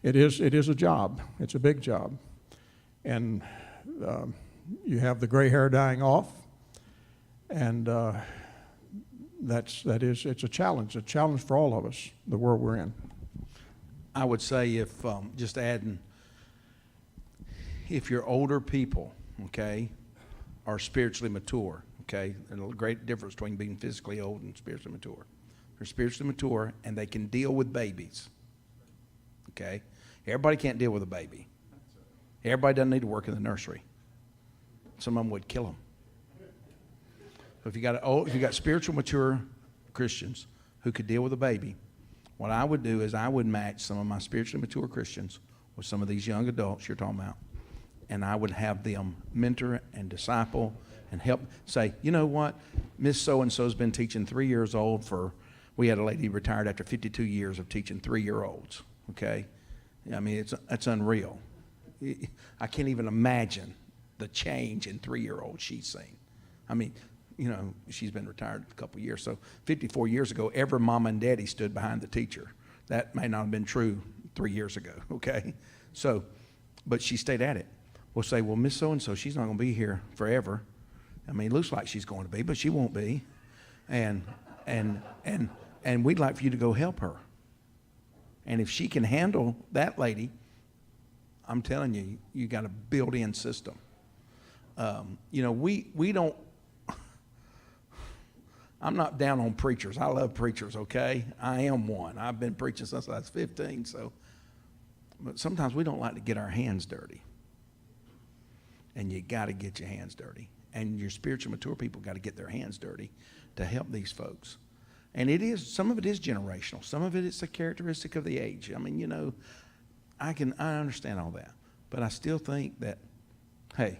it is a job. It's a big job. And you have the gray hair dying off, and it's a challenge for all of us, the world we're in. I would say if, just adding, if you're older people, okay, are spiritually mature, okay, and a great difference between being physically old and spiritually mature. They're spiritually mature and they can deal with babies, okay? Everybody can't deal with a baby. Everybody doesn't need to work in the nursery. Some of them would kill them. But if you got spiritual mature Christians who could deal with a baby, what I would do is I would match some of my spiritually mature Christians with some of these young adults you're talking about, and I would have them mentor and disciple and help say, you know what, Miss So-and-so's been teaching 3 years old we had a lady retired after 52 years of teaching 3-year-olds, okay? I mean, it's unreal. I can't even imagine the change in 3-year-olds she's seen. I mean, you know, she's been retired a couple of years. So 54 years ago, every mama and daddy stood behind the teacher. That may not have been true 3 years ago, okay? So, but she stayed at it. We'll say, well, Miss So-and-so, she's not going to be here forever. I mean, it looks like she's going to be, but she won't be. And we'd like for you to go help her. And if she can handle that lady, I'm telling you, you got a built-in system. You know, we don't, I'm not down on preachers. I love preachers, okay? I am one. I've been preaching since I was 15, so. But sometimes we don't like to get our hands dirty. And you got to get your hands dirty. And your spiritual mature people got to get their hands dirty to help these folks. And some of it is generational. Some of it is a characteristic of the age. I mean, you know, I understand all that. But I still think that, hey,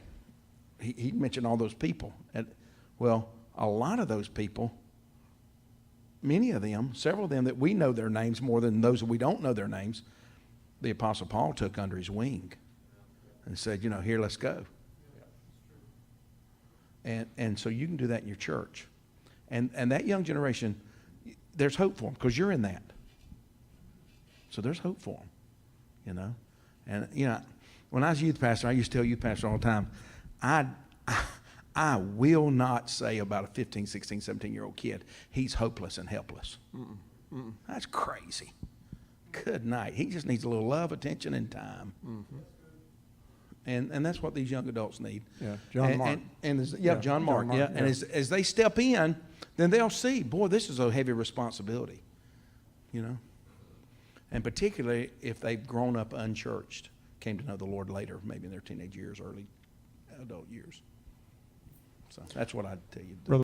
he mentioned all those people. Well, a lot of those people, many of them, several of them that we know their names more than those that we don't know their names, the Apostle Paul took under his wing and said, you know, here, let's go. And so you can do that in your church. And that young generation, there's hope for them because you're in that. So there's hope for them, you know. And, you know, when I was youth pastor, I used to tell youth pastor all the time, I will not say about a 15, 16, 17-year-old kid, he's hopeless and helpless. That's crazy. Good night. He just needs a little love, attention, and time. Mm-hmm. And that's what these young adults need. Yeah, John Mark. John Mark. Yeah. And as they step in, then they'll see, boy, this is a heavy responsibility, you know. And particularly if they've grown up unchurched, came to know the Lord later, maybe in their teenage years, early adult years. So that's what I'd tell you to do.